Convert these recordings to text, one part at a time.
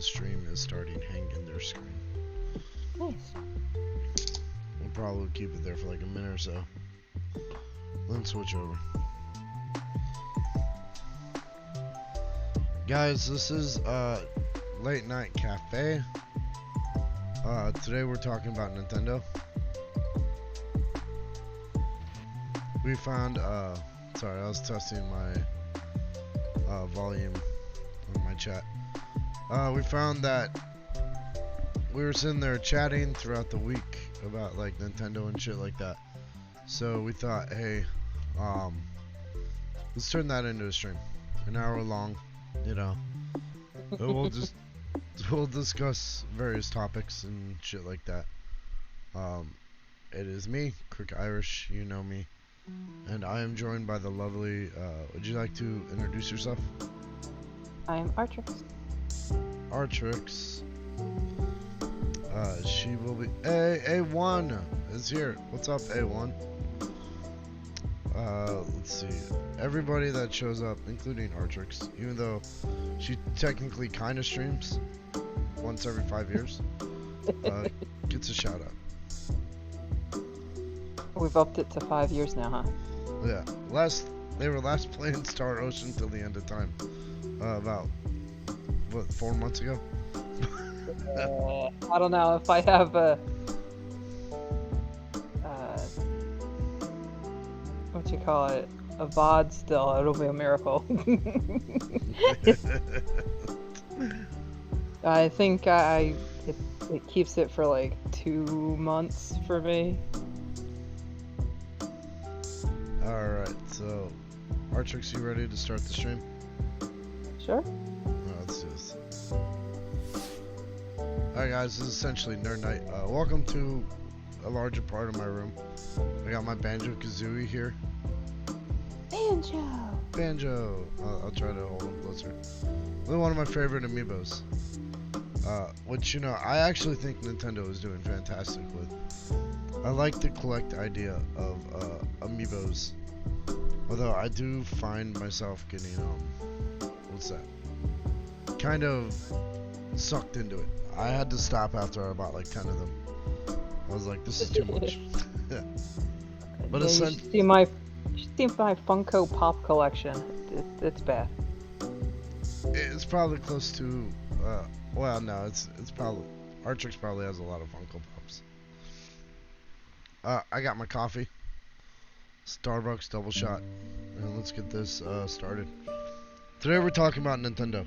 the stream is starting hang in their screen. Nice. We'll probably keep it there for like a minute or so. Then switch over. Guys, this is Late Night Cafe. Today we're talking about Nintendo. We found, sorry, I was testing my volume on my chat. We found that we were sitting there chatting throughout the week about like Nintendo and shit like that. So we thought, hey, let's turn that into a stream. An hour long, you know. We'll discuss various topics and shit like that. It is me, Crick Irish, you know me. And I am joined by the lovely, would you like to introduce yourself? I am Artrix. Artrix. She will be, A1 is here. What's up, A1? Let's see. Everybody that shows up, including Artrix, even though she technically kind of streams once every 5 years, gets a shout out. We've upped it to 5 years now, huh? Yeah. They were last playing Star Ocean till the end of time. About, what, 4 months ago? I don't know if I have a what you call it, a VOD still, it'll be a miracle. I think it keeps it for like 2 months for me. Alright, so Artrix, you ready to start the stream? Sure. Let's do this. Alright guys, this is essentially Nerd Night. Welcome to a larger part of my room. I got my Banjo-Kazooie here. Banjo! I'll try to hold him closer. Really one of my favorite amiibos. Which, you know, I actually think Nintendo is doing fantastic with. I like the collect idea of amiibos. Although I do find myself getting, what's that? Kind of sucked into it. I had to stop after I bought like 10 of them. I was like, this is too much. But yeah, you should see my Funko Pop collection. It's bad. It's probably close to, well, no, it's probably, Artrix probably has a lot of Funko Pops. I got my coffee. Starbucks double shot. And let's get this started. Today we're talking about Nintendo.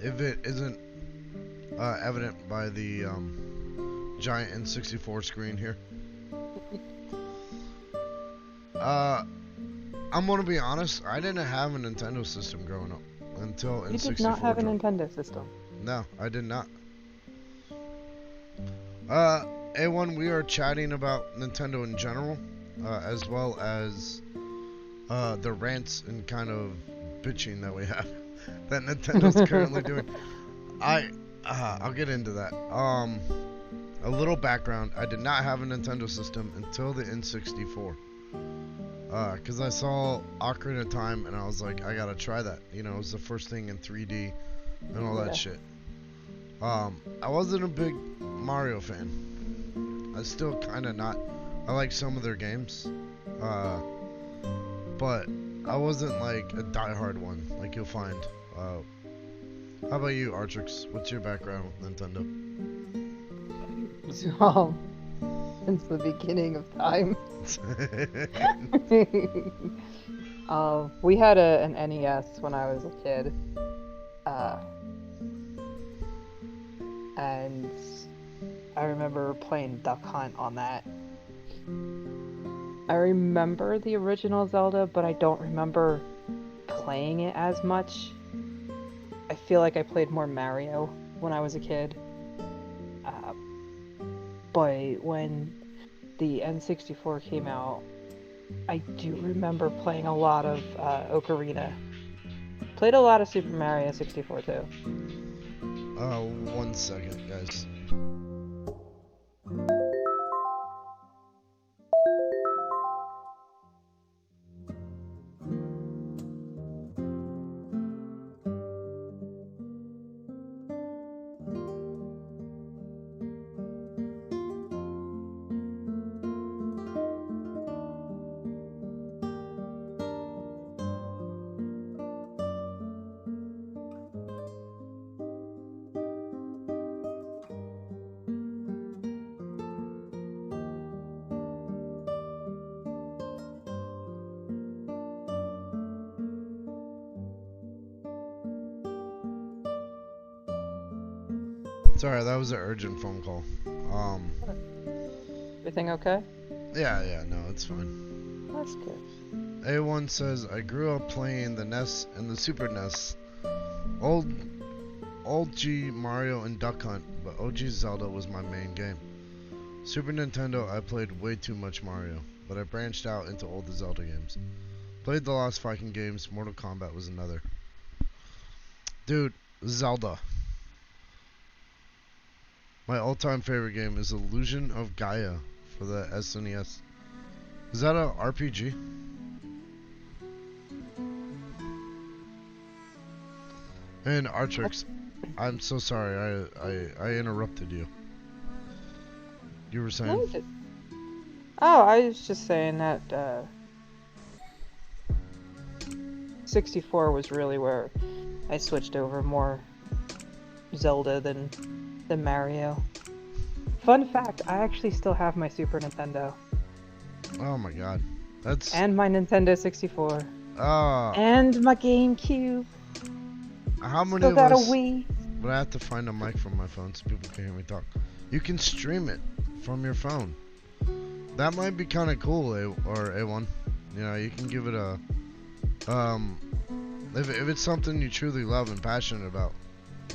If it isn't evident by the giant N64 screen here. I'm gonna be honest, I didn't have a Nintendo system growing up until N64. You did not have a Nintendo system. No, I did not. A1, we are chatting about Nintendo in general, as well as the rants and kind of bitching that we have that Nintendo's currently doing. I'll get into that. A little background: I did not have a Nintendo system until the N64. Cause I saw Ocarina of Time and I was like, I gotta try that. You know, it was the first thing in 3D and all that shit. I wasn't a big Mario fan. I still kind of not. I like some of their games, but I wasn't like a diehard one like you'll find. How about you, Artrix? What's your background with Nintendo? So, since the beginning of time. We had an NES when I was a kid. And I remember playing Duck Hunt on that. I remember the original Zelda, but I don't remember playing it as much. I feel like I played more Mario when I was a kid. But when the N64 came out, I do remember playing a lot of Ocarina. Played a lot of Super Mario 64 too. 1 second, guys. Sorry, that was an urgent phone call. Um, Everything okay? yeah, no, it's fine. That's good. A1 says, I grew up playing the NES and the Super NES. Old G Mario and Duck Hunt, but OG Zelda was my main game. Super Nintendo, I played way too much Mario, but I branched out into older Zelda games. Played the Lost Viking games, Mortal Kombat was another. Dude, Zelda. My all-time favorite game is Illusion of Gaia for the SNES. Is that a RPG? And Artrix, I'm so sorry, I interrupted you. You were What saying? is it? Oh, I was just saying that 64 was really where I switched over more Zelda than Mario. Fun fact, I actually still have my Super Nintendo. Oh my god. That's... And my Nintendo 64. Ah. And my GameCube. How many Still of got a us... Wii. But I have to find a mic from my phone so people can hear me talk. You can stream it from your phone. That might be kind of cool, A1. You know, you can give it a... if it's something you truly love and passionate about,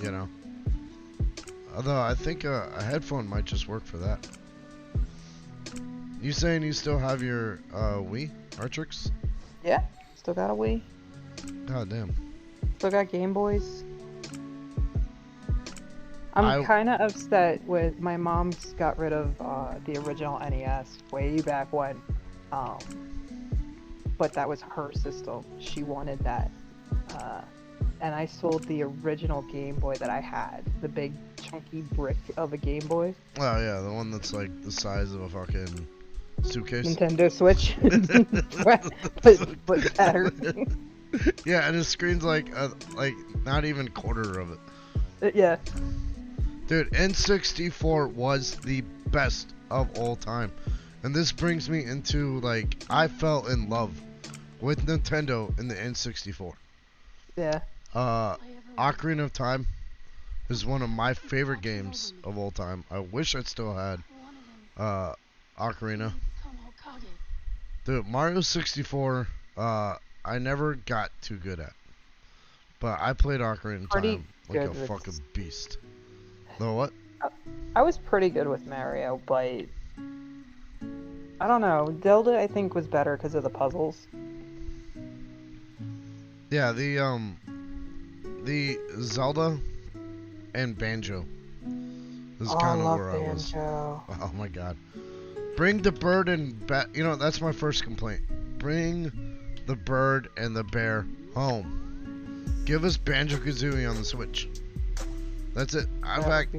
you know. Although, I think a headphone might just work for that. You saying you still have your Wii, Artrix? Yeah, still got a Wii. God damn. Still got Game Boys. I'm kind of upset with my mom's got rid of the original NES way back when. But that was her system. She wanted that. And I sold the original Game Boy that I had. The big chunky brick of a Game Boy. Oh yeah, the one that's like the size of a fucking suitcase. Nintendo Switch. but better. Yeah, and his screen's like not even quarter of it. Yeah. Dude, N64 was the best of all time. And this brings me into, like, I fell in love with Nintendo in the N64. Yeah. Ocarina of Time is one of my favorite games of all time. I wish I still had Ocarina. Dude, Mario 64, I never got too good at. But I played Ocarina of Time like a fucking beast. No, what? I was pretty good with Mario, but I don't know. Zelda, I think, was better because of the puzzles. Yeah, the Zelda and Banjo is kind of where Banjo. I was. Oh my god. Bring the bird and you know, that's my first complaint. Bring the bird and the bear home. Give us Banjo-Kazooie on the Switch. That's it. In fact,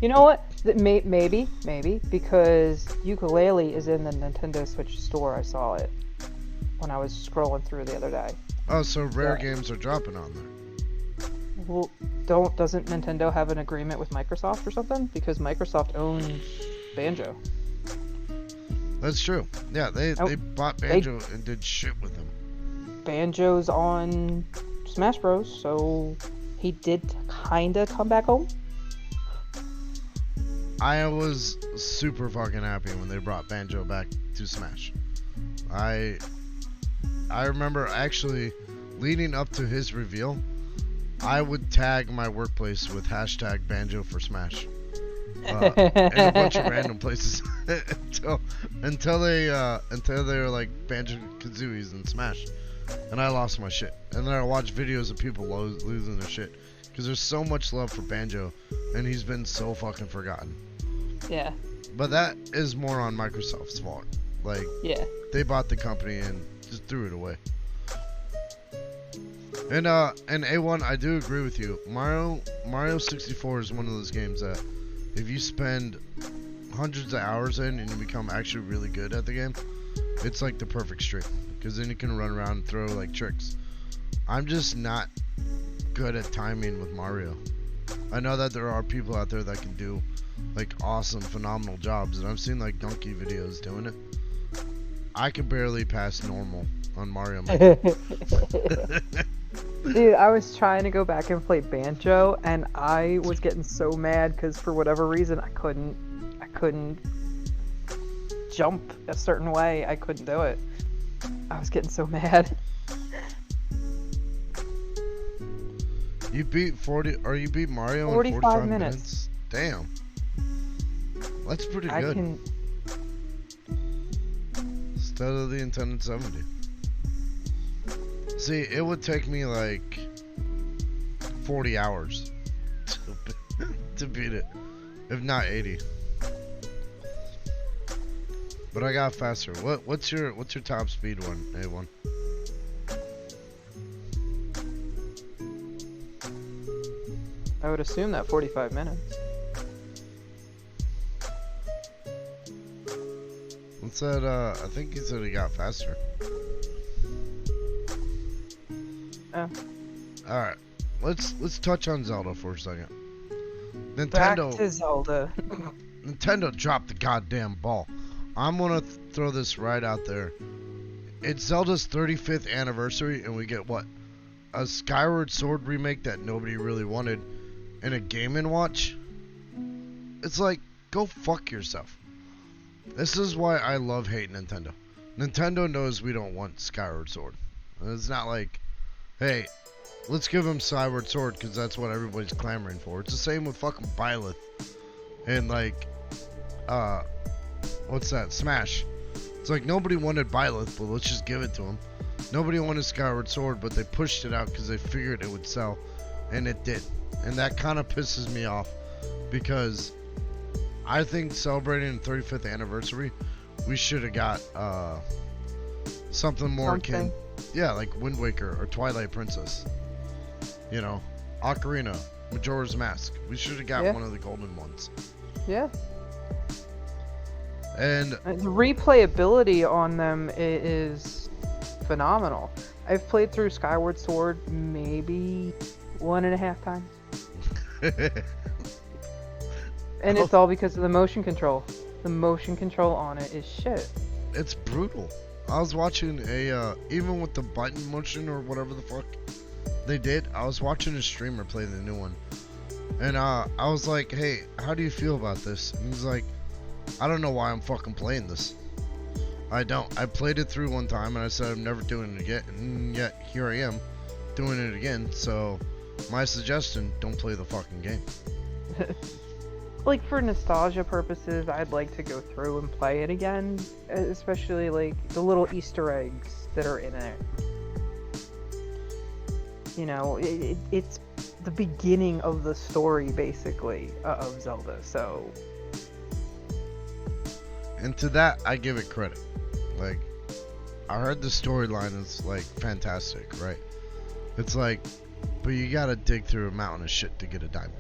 you know what? Maybe, because ukulele is in the Nintendo Switch store. I saw it when I was scrolling through the other day. Oh, so rare games are dropping on there. Well, doesn't Nintendo have an agreement with Microsoft or something? Because Microsoft owns Banjo. That's true. Yeah, they bought Banjo and did shit with them. Banjo's on Smash Bros, so he did kinda come back home. I was super fucking happy when they brought Banjo back to Smash. I remember actually leading up to his reveal, I would tag my workplace with hashtag Banjo for Smash. In a bunch of random places until they were like Banjo-Kazooies in Smash, and I lost my shit. And then I watched videos of people losing their shit because there's so much love for Banjo, and he's been so fucking forgotten. Yeah. But that is more on Microsoft's fault. Like, yeah, they bought the company and just threw it away. And A1, I do agree with you. Mario 64 is one of those games that if you spend hundreds of hours in and you become actually really good at the game, it's like the perfect stream. Because then you can run around and throw like tricks. I'm just not good at timing with Mario. I know that there are people out there that can do like awesome, phenomenal jobs, and I've seen like Gunky videos doing it. I can barely pass normal on Mario Maker. Dude, I was trying to go back and play Banjo, and I was getting so mad because for whatever reason I couldn't jump a certain way. I couldn't do it. I was getting so mad. You beat 40, or you beat Mario in 45 45 minutes. minutes? Damn. That's pretty I good. can. Instead of the intended 70. See, it would take me like 40 hours to beat it, if not 80. But I got faster. What's your top speed one, A1? I would assume that 45 minutes. What's that? I think he said he got faster. Oh. All right, let's touch on Zelda for a second. Back Nintendo. to Zelda. Nintendo dropped the goddamn ball. I'm gonna throw this right out there. It's Zelda's 35th anniversary, and we get what? A Skyward Sword remake that nobody really wanted, and a Game & Watch? It's like, go fuck yourself. This is why I love hate Nintendo. Nintendo knows we don't want Skyward Sword. It's not like, hey, let's give them Skyward Sword because that's what everybody's clamoring for. It's the same with fucking Byleth and like, what's that? Smash. It's like nobody wanted Byleth, but let's just give it to them. Nobody wanted Skyward Sword, but they pushed it out because they figured it would sell, and it did. And that kind of pisses me off because I think celebrating the 35th anniversary, we should have got something more akin, yeah, like Wind Waker or Twilight Princess. You know, Ocarina, Majora's Mask. We should have got one of the golden ones. Yeah. And The replayability on them is phenomenal. I've played through Skyward Sword maybe 1.5 times. And it's all because of the motion control. The motion control on it is shit. It's brutal. I was watching even with the button motion or whatever the fuck they did, I was watching a streamer play the new one. And I was like, hey, how do you feel about this? And he's like, I don't know why I'm fucking playing this. I don't. I played it through one time and I said I'm never doing it again. And yet, here I am, doing it again. So, my suggestion, don't play the fucking game. Like, for nostalgia purposes, I'd like to go through and play it again. Especially, like, the little Easter eggs that are in it. You know, it's the beginning of the story, basically, of Zelda, so... And to that, I give it credit. Like, I heard the storyline is, like, fantastic, right? It's like, but you gotta dig through a mountain of shit to get a diamond.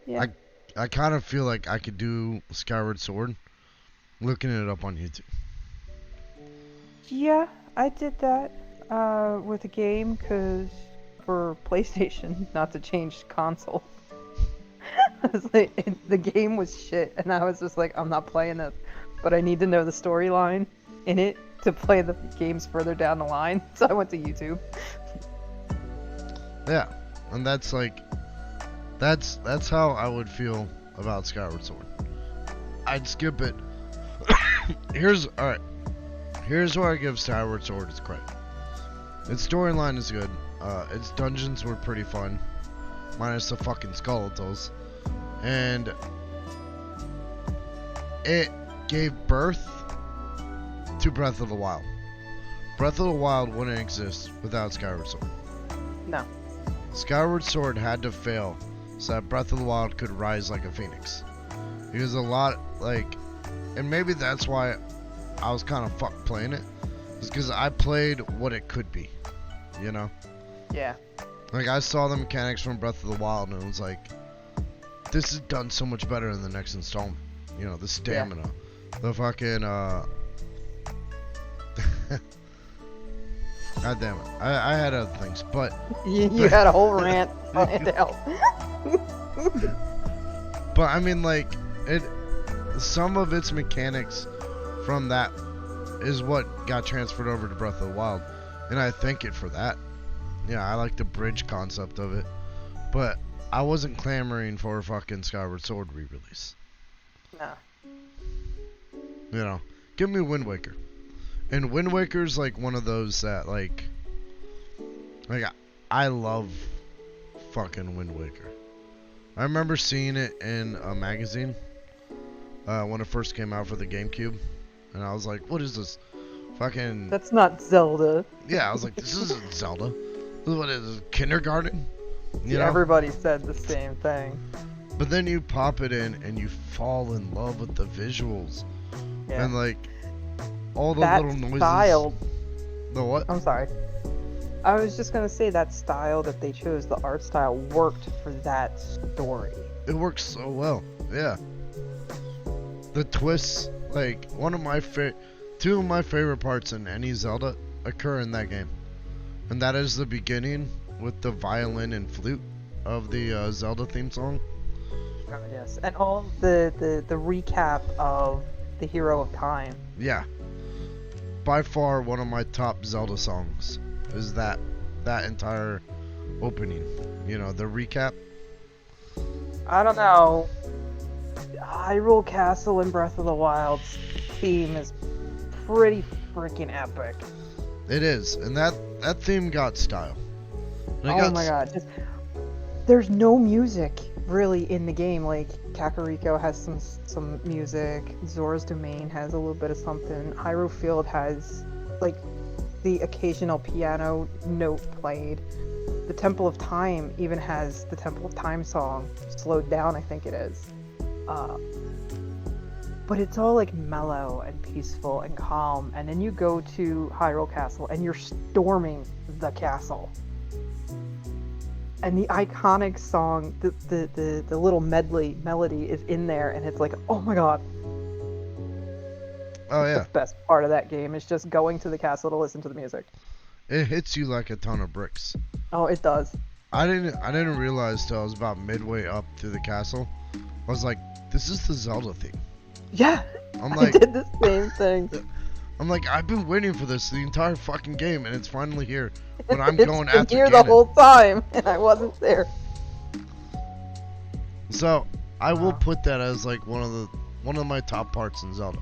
Yeah. I kind of feel like I could do Skyward Sword looking it up on YouTube. Yeah, I did that with a game, because for PlayStation, not to change console. I was like, the game was shit, and I was just like, I'm not playing this. But I need to know the storyline in it to play the games further down the line, so I went to YouTube. Yeah, and that's like, that's how I would feel about Skyward Sword. I'd skip it. Here's where I give Skyward Sword its credit. Its storyline is good. Its dungeons were pretty fun, minus the fucking skeletons, and it gave birth to Breath of the Wild. Breath of the Wild wouldn't exist without Skyward Sword. No. Skyward Sword had to fail so that Breath of the Wild could rise like a phoenix. Because a lot, like, and maybe that's why I was kind of fucked playing it, is because I played what it could be, you know? Yeah. Like, I saw the mechanics from Breath of the Wild and it was like, this is done so much better in the next installment. You know, the stamina, the fucking, God damn it. I had other things, but... You had a whole rant on it out. But, I mean, like, some of its mechanics from that is what got transferred over to Breath of the Wild. And I thank it for that. Yeah, I like the bridge concept of it, but I wasn't clamoring for a fucking Skyward Sword re-release. Nah. You know, give me Wind Waker. And Wind Waker's like one of those that like I love fucking Wind Waker. I remember seeing it in a magazine when it first came out for the GameCube, and I was like, "What is this? Fucking." That's not Zelda. Yeah, I was like, "This isn't Zelda. This is what it is, kindergarten." You know? Everybody said the same thing. But then you pop it in and you fall in love with the visuals. Yeah. And like all the That little noises. style. The what? I'm sorry. I was just gonna say that style that they chose, the art style, worked for that story. It works so well. Yeah. The twists, like two of my favorite parts in any Zelda occur in that game, and that is the beginning with the violin and flute of the Zelda theme song. Yes, and all the recap of the Hero of Time. Yeah. By far one of my top Zelda songs is that entire opening. You know, the recap. I don't know. Hyrule Castle in Breath of the Wild's theme is pretty freaking epic. It is, and that theme got style. And it Oh got my god, there's no music really in the game. Like Kakariko has some music, Zora's Domain has a little bit of something, Hyrule Field has like the occasional piano note played. The Temple of Time even has the Temple of Time song, slowed down I think it is. But it's all like mellow and peaceful and calm, and then you go to Hyrule Castle and you're storming the castle. And the iconic song, the little melody is in there, and it's like, oh my god. Oh yeah. The best part of that game is just going to the castle to listen to the music. It hits you like a ton of bricks. Oh, it does. I didn't realize till I was about midway up to the castle. I was like, this is the Zelda theme. Yeah. I'm like, I did the same thing. I'm like, I've been waiting for this the entire fucking game, and it's finally here. But I'm It's going been after here Ganon. the whole time, and I wasn't there. So I will put that as like one of my top parts in Zelda.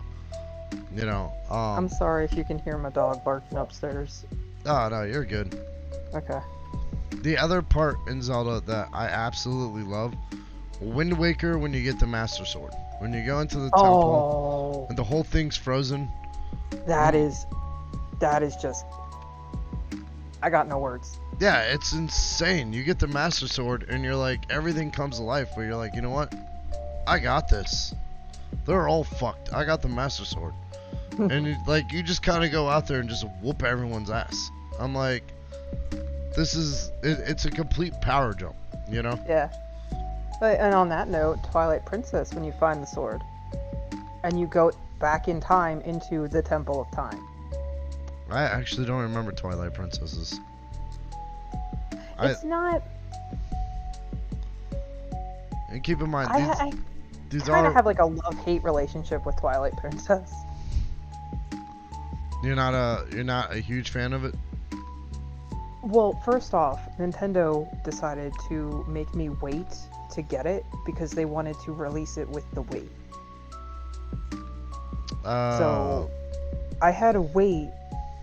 You know. I'm sorry if you can hear my dog barking upstairs. Oh no, you're good. Okay. The other part in Zelda that I absolutely love, Wind Waker, when you get the Master Sword. When you go into the temple and the whole thing's frozen. That is just, I got no words. Yeah, it's insane. You get the Master Sword and you're like, everything comes to life where you're like, you know what? I got this. They're all fucked. I got the Master Sword. And you just kind of go out there and just whoop everyone's ass. I'm like, it's a complete power jump, you know? Yeah. And on that note, Twilight Princess, when you find the sword, and you go back in time into the Temple of Time. I actually don't remember Twilight Princesses. It's not. And keep in mind, these kind are. of have like a love-hate relationship with Twilight Princess. You're not a huge fan of it. Well, first off, Nintendo decided to make me wait to get it because they wanted to release it with the Wii. So I had to wait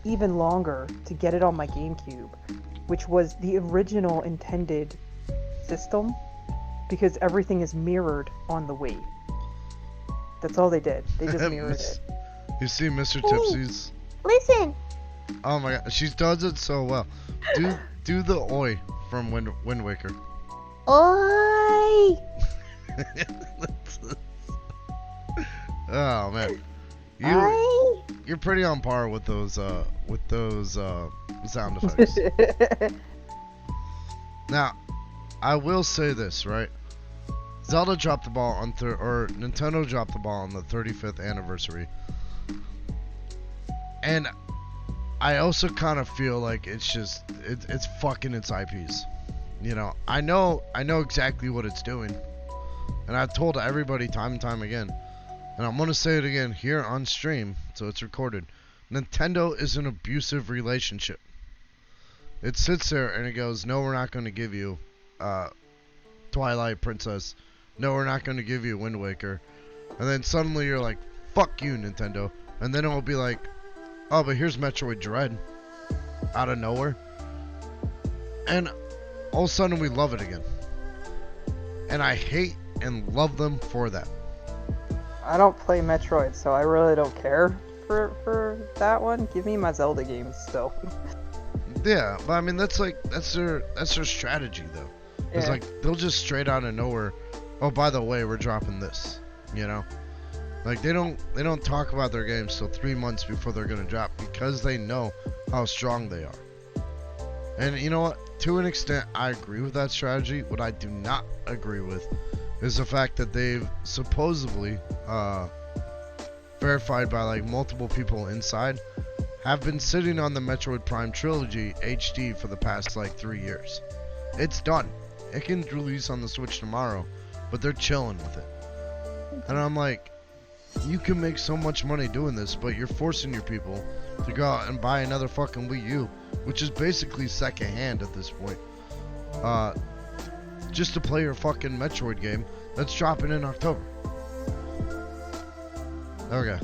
even longer to get it on my GameCube, which was the original intended system, because everything is mirrored on the Wii. That's all they did. They just mirrored it. You see Mr. Tipsy's. Listen. Oh my god, she does it so well. Do the oi from Wind Waker. Oi! Oh man, you're pretty on par with those sound effects. Now, I will say this, right? Zelda dropped the ball on Nintendo dropped the ball on the 35th anniversary, and I also kind of feel like it's fucking its IPs. You know, I know exactly what it's doing, and I've told everybody time and time again, and I'm gonna say it again here on stream, so it's recorded. Nintendo is an abusive relationship. It sits there and it goes, no, we're not going to give you Twilight Princess. No, we're not going to give you Wind Waker. And then suddenly you're like, fuck you, Nintendo. And then it'll be like, oh, but here's Metroid Dread. Out of nowhere. And all of a sudden we love it again. And I hate and love them for that. I don't play Metroid, so I really don't care for that one. Give me my Zelda games still. Yeah, but I mean that's their strategy though. It's Yeah. like they'll just straight out of nowhere, oh, by the way, we're dropping this, you know? Like they don't talk about their games till 3 months before they're gonna drop because they know how strong they are. And you know what? To an extent, I agree with that strategy. What I do not agree with is the fact that they've supposedly verified by like multiple people inside have been sitting on the Metroid Prime Trilogy HD for the past like 3 years. It's done. It can release on the Switch tomorrow, but they're chilling with it. And I'm like, you can make so much money doing this, but you're forcing your people to go out and buy another fucking Wii U, which is basically secondhand at this point. Just to play your fucking Metroid game that's dropping in October. Okay.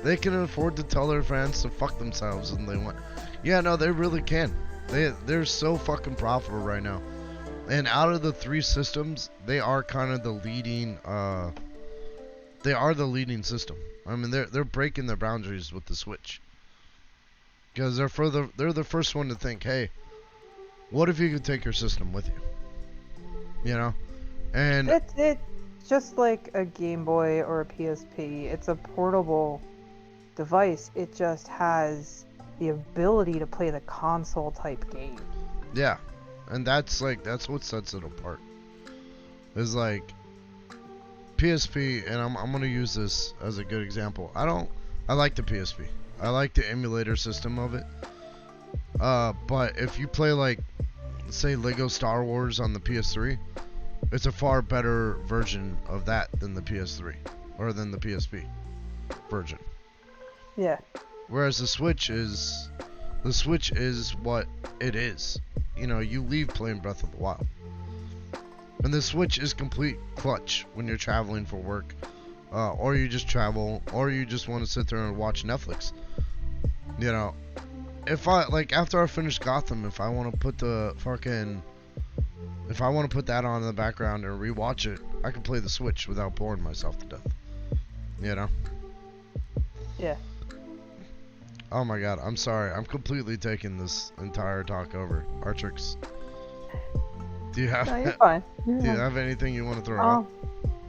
They can afford to tell their fans to fuck themselves and they want. Yeah, no, they really can. They're so fucking profitable right now. And out of the 3 systems, they are kind of the leading. They are the leading system. I mean, they're breaking their boundaries with the Switch. Because they're the first one to think, hey, what if you could take your system with you? You know, and It's just like a Game Boy or a PSP. It's a portable device. It just has the ability to play the console type game. yeah, and that's what sets it apart. Is like PSP, and I'm gonna use this as a good example. I like the PSP. I like the emulator system of it. But if you play like, say, Lego Star Wars on the PS3, it's a far better version of that than the PS3 or than the PSP version. Yeah. Whereas the Switch is what it is. You know, you leave playing Breath of the Wild. And the Switch is complete clutch when you're traveling for work, or you just travel, or you just want to sit there and watch Netflix. You know, if I like after I finish Gotham, if I want to put that on in the background and rewatch it, I can play the Switch without boring myself to death. You know? Yeah. Oh my god, I'm sorry. I'm completely taking this entire talk over. Artrix, do you have No, you're fine. You're do you fine. have anything you want to throw out?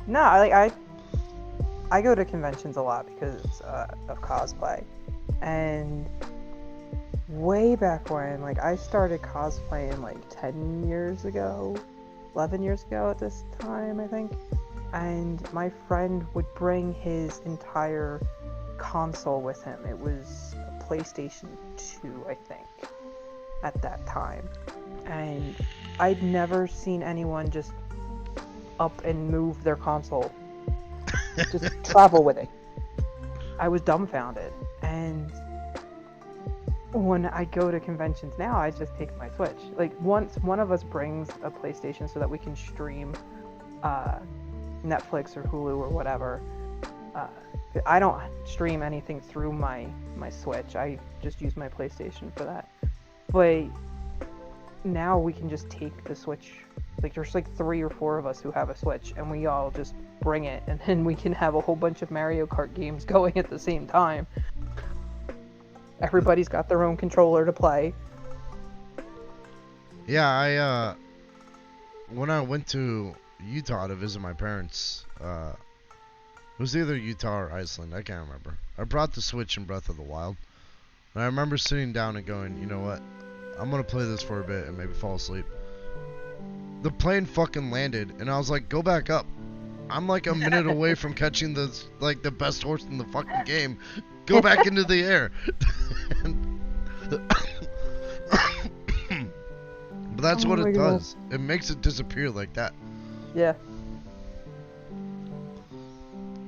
No, I go to conventions a lot because of cosplay, and way back when, like, I started cosplaying like 10 years ago, 11 years ago at this time, I think, and my friend would bring his entire console with him. It was a PlayStation 2, I think, at that time, and I'd never seen anyone just up and move their console, just travel with it. I was dumbfounded, and when I go to conventions now, I just take my Switch. Like, once one of us brings a PlayStation so that we can stream Netflix or Hulu or whatever. I don't stream anything through my Switch. I just use my PlayStation for that. But now we can just take the Switch. Like, there's like 3 or 4 of us who have a Switch, and we all just bring it, and then we can have a whole bunch of Mario Kart games going at the same time. Everybody's got their own controller to play. Yeah, when I went to Utah to visit my parents, it was either Utah or Iceland, I can't remember. I brought the Switch in Breath of the Wild, and I remember sitting down and going, you know what, I'm gonna play this for a bit and maybe fall asleep. The plane fucking landed, and I was like, go back up. I'm like a minute away from catching the best horse in the fucking game. Go back into the air. But that's what Oh my it God. does. It makes it disappear like that. Yeah.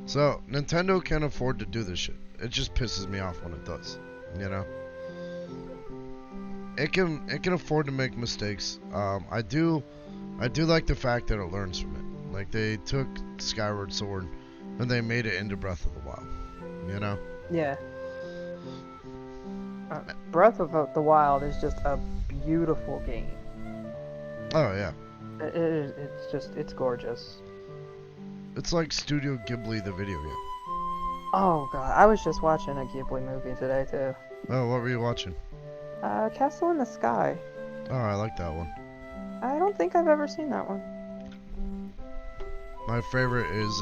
So Nintendo can afford to do this shit. It just pisses me off when it does. You know, it can afford to make mistakes. I do like the fact that it learns from it. Like they took Skyward Sword and they made it into Breath of the Wild. You know. Yeah. Breath of the Wild is just a beautiful game. Oh yeah. It's gorgeous. It's like Studio Ghibli, the video game. Oh god, I was just watching a Ghibli movie today too. Oh, what were you watching? Castle in the Sky. Oh, I like that one. I don't think I've ever seen that one. My favorite is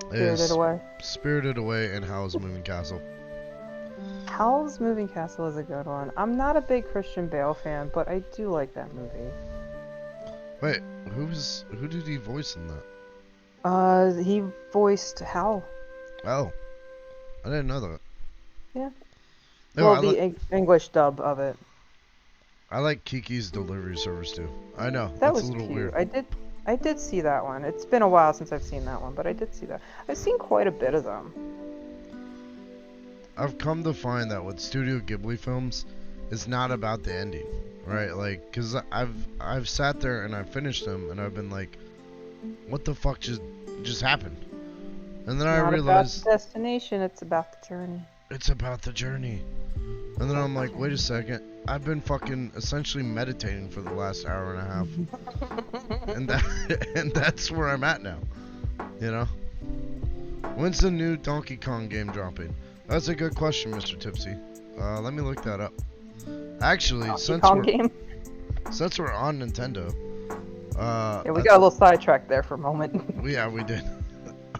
Spirited Away. Spirited Away and Howl's Moving Castle. Howl's Moving Castle is a good one. I'm not a big Christian Bale fan, but I do like that movie. Wait, who did he voice in that? He voiced Howl. Oh, I didn't know that. Yeah. No, Well, the English dub of it. I like Kiki's Delivery Service too. I know That that's was a little cute. weird. I did see that one. It's been a while since I've seen that one, but I did see that. I've seen quite a bit of them. I've come to find that with Studio Ghibli films, it's not about the ending, right? Like, cause I've sat there and I finished them and I've been like, what the fuck just happened? And then I realized about the destination, it's about the journey. it's about the journey. And then I'm like, wait a second, I've been fucking essentially meditating for the last hour and a half, and that's where I'm at now. You know? When's the new Donkey Kong game dropping? That's a good question, Mr. Tipsy. Let me look that up. Actually, since we're on Nintendo, yeah, we got a little sidetracked there for a moment. Yeah, we did.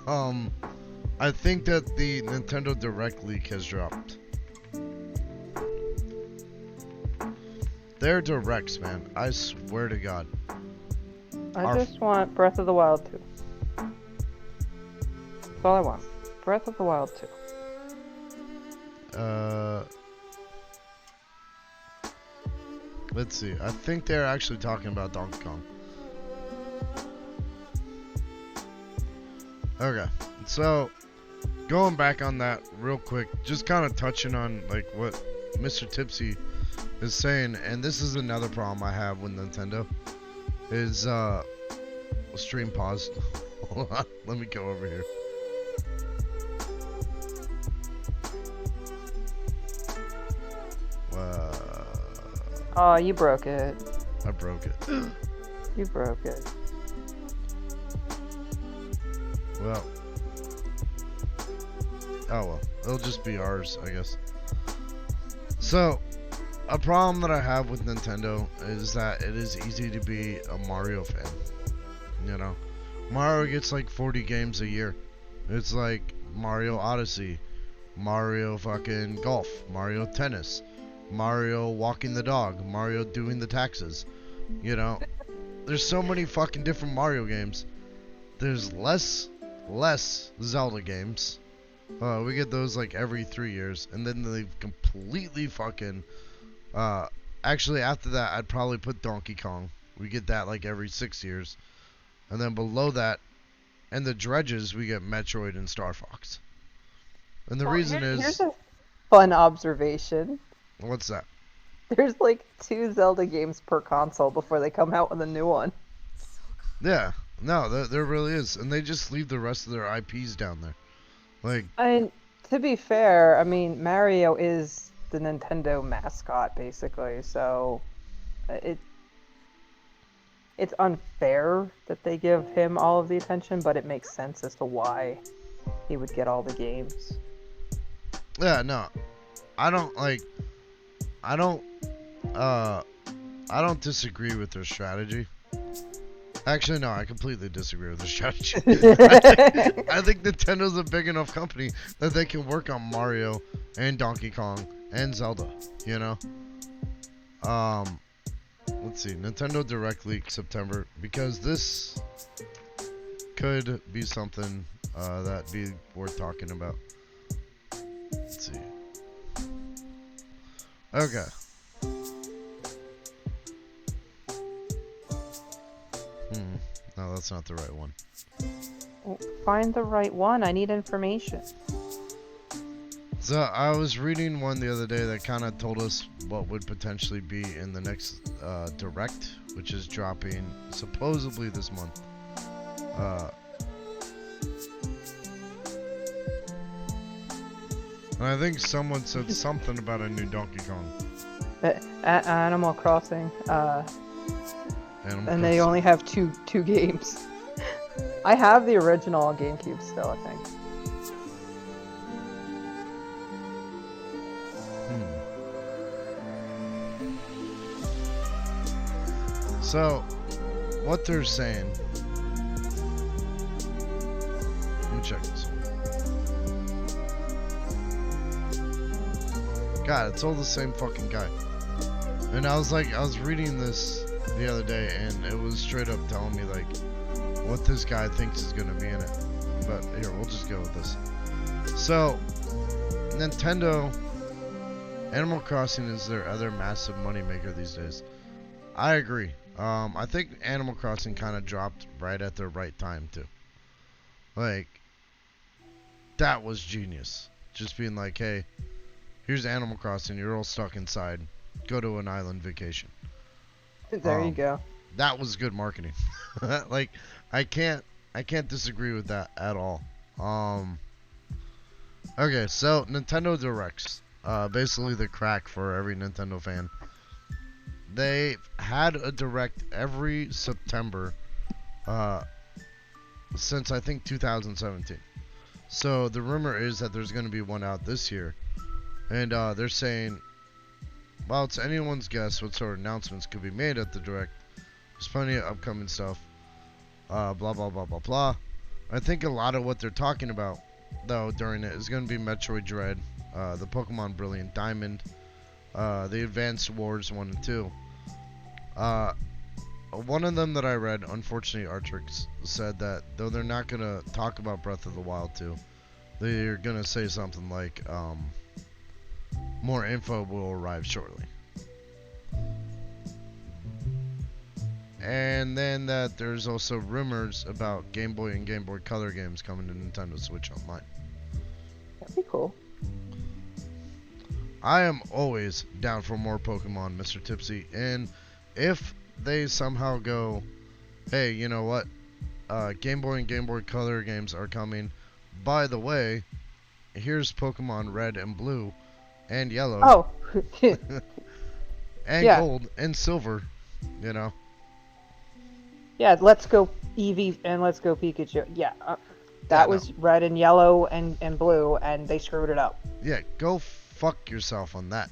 I think that the Nintendo Direct leak has dropped. They're directs, man. I swear to God. I just want Breath of the Wild 2. That's all I want. Breath of the Wild 2. Let's see. I think they're actually talking about Donkey Kong. Okay, so going back on that real quick, just kind of touching on like what Mr. Tipsy is saying, and this is another problem I have with Nintendo, is stream paused. Hold on, let me go over here. Oh, you broke it. I broke it. You broke it. Well. Oh well. It'll just be ours, I guess. So, a problem that I have with Nintendo is that it is easy to be a Mario fan. You know? Mario gets like 40 games a year. It's like Mario Odyssey, Mario fucking Golf, Mario Tennis, Mario walking the dog, Mario doing the taxes. You know? There's so many fucking different Mario games. There's less Zelda games. We get those like every 3 years, and then they've completely fucking actually after that I'd probably put Donkey Kong. We get that like every 6 years. And then below that, and the dredges, we get Metroid and Star Fox. And the reason is... Here's a fun observation. What's that? There's like 2 Zelda games per console before they come out with a new one. Yeah. No, there really is. And they just leave the rest of their IPs down there. Like... To be fair, I mean, Mario is the Nintendo mascot, basically, so... It's unfair that they give him all of the attention, but it makes sense as to why he would get all the games. Yeah, no. I don't disagree with their strategy. Actually, no, I completely disagree with their strategy. I think Nintendo's a big enough company that they can work on Mario and Donkey Kong and Zelda, you know? Let's see, Nintendo Direct leak September, because this could be something that'd be worth talking about. Let's see. Okay. No, that's not the right one. Find the right one. I need information. So I was reading one the other day that kind of told us what would potentially be in the next direct, which is dropping supposedly this month. And I think someone said something about a new Donkey Kong. Animal Crossing. Animal And they Crossing. only have two games. I have the original on GameCube still, I think. So, what they're saying. Let me check this one. God, it's all the same fucking guy. And I was reading this the other day, and it was straight up telling me, like, what this guy thinks is gonna be in it. But here, we'll just go with this. So, Nintendo, Animal Crossing is their other massive moneymaker these days. I agree. I think Animal Crossing kind of dropped right at the right time, too. Like, that was genius. Just being like, hey, here's Animal Crossing, you're all stuck inside. Go to an island vacation. There you go. That was good marketing. Like, I can't disagree with that at all. Okay, so Nintendo Directs. Basically the crack for every Nintendo fan. They had a direct every September since I think 2017. So the rumor is that there's going to be one out this year. And they're saying, well, it's anyone's guess what sort of announcements could be made at the direct. There's plenty of upcoming stuff. Blah, blah, blah, blah, blah. I think a lot of what they're talking about, though, during it is going to be Metroid Dread, the Pokemon Brilliant Diamond, the Advanced Wars 1 and 2. One of them that I read, unfortunately, Artrix said that though they're not going to talk about Breath of the Wild 2, they're going to say something like, more info will arrive shortly. And then that there's also rumors about Game Boy and Game Boy Color games coming to Nintendo Switch Online. That'd be cool. I am always down for more Pokemon, Mr. Tipsy. And if they somehow go, hey, you know what? Game Boy and Game Boy Color games are coming. By the way, here's Pokemon Red and Blue and Yellow. Oh. And Yeah. Gold and Silver, you know. Yeah, let's go Eevee and let's go Pikachu. Yeah, that no. was red and yellow and blue, and they screwed it up. Yeah, go fuck yourself on that.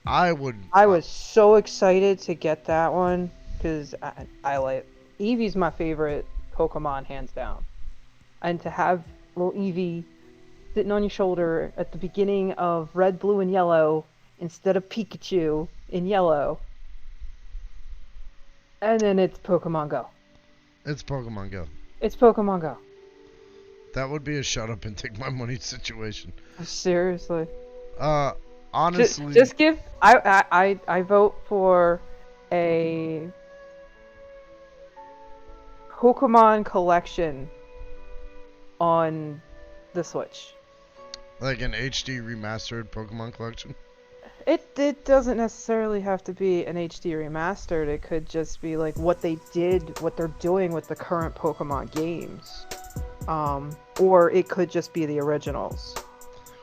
I was so excited to get that one because I like Eevee's my favorite Pokemon hands down, and to have little Eevee sitting on your shoulder at the beginning of red, blue, and yellow instead of Pikachu in yellow, and then it's Pokemon Go. It's Pokemon Go. It's Pokemon Go. That would be a shut up and take my money situation. Seriously. Honestly, just give. I vote for a Pokemon collection on the Switch. like an HD remastered Pokemon collection. It doesn't necessarily have to be an HD remastered. It could just be like what they're doing with the current Pokemon games. Or it could just be the originals.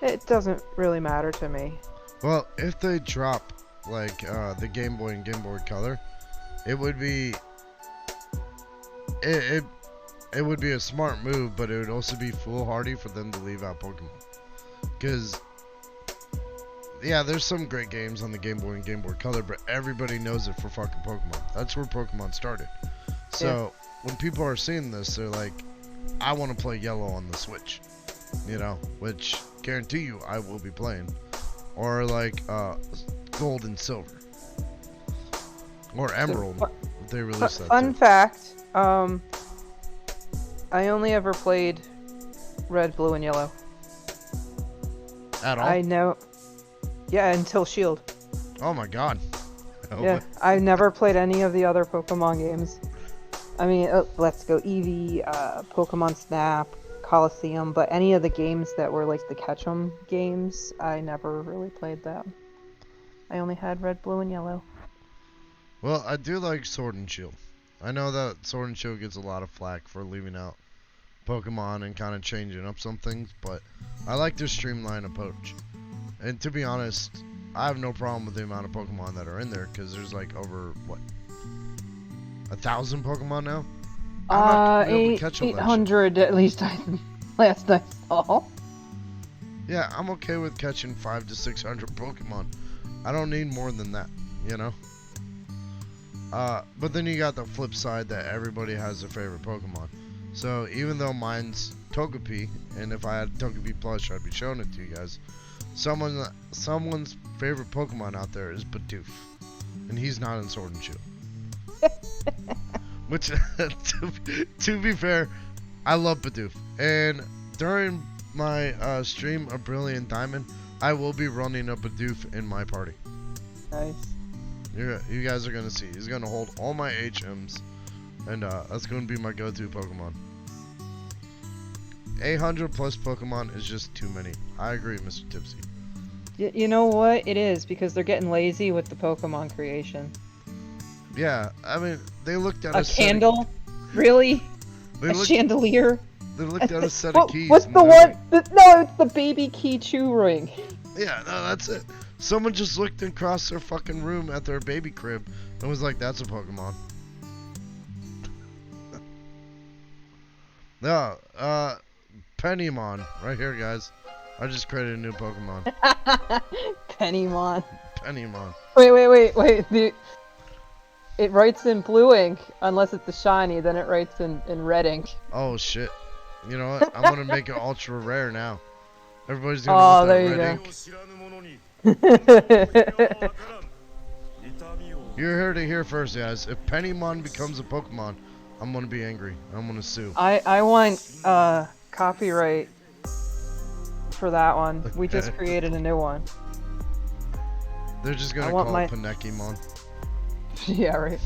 It doesn't really matter to me. Well, if they drop like the Game Boy and Game Boy Color, it would be it would be a smart move, but it would also be foolhardy for them to leave out Pokemon. Because yeah, there's some great games on the Game Boy and Game Boy Color, but everybody knows it for fucking Pokemon. That's where Pokemon started. So when people are seeing this, they're like, I want to play Yellow on the Switch, you know, which guarantee you I will be playing. Or like Gold and Silver, or Emerald. If they release that. Fun fact: I only ever played Red, Blue, and Yellow. At all? I know. Yeah, until Shield. Oh my god. Yeah, I never played any of the other Pokemon games. I mean, let's go Eevee, Pokemon Snap, Coliseum, but any of the games that were like the catch 'em games, I never really played them. I only had red, blue, and yellow. Well, I do like Sword and Shield. I know that Sword and Shield gets a lot of flack for leaving out Pokemon and kind of changing up some things, but I like their streamlined approach. And to be honest, I have no problem with the amount of Pokemon that are in there, because there's like over, what, 1,000 Pokemon now? I'm not gonna be able to catch all that shit. 800 at least last I saw. Yeah, I'm okay with catching 500 to 600 Pokemon. I don't need more than that, you know? But then you got the flip side that everybody has their favorite Pokemon. So even though mine's Togepi, and if I had Togepi plush, I'd be showing it to you guys. Someone's favorite Pokemon out there is Bidoof, and he's not in Sword and Shield. Which, to be fair, I love Bidoof. And during my stream of Brilliant Diamond, I will be running a Bidoof in my party. Nice. You guys are gonna see. He's gonna hold all my HMs, and that's gonna be my go-to Pokemon. 800 plus Pokemon is just too many. I agree, Mr. Tipsy. You know what? It is, because they're getting lazy with the Pokemon creation. Yeah, I mean, they looked at a candle? Really? A chandelier? They looked at a set of keys. What's the one? No, it's the baby key chew ring. Yeah, no, that's it. Someone just looked across their fucking room at their baby crib and was like, that's a Pokemon. No, Pennymon, right here, guys. I just created a new Pokemon. Pennymon. Pennymon. Wait. It writes in blue ink, unless it's the shiny, then it writes in red ink. Oh, shit. You know what? I'm gonna make it ultra rare now. Everybody's gonna get that red ink. You're here to hear first, guys. If Pennymon becomes a Pokemon, I'm gonna be angry. I'm gonna sue. I want copyright for that one. We just created a new one. They're just gonna call it Panekimon. Yeah, right.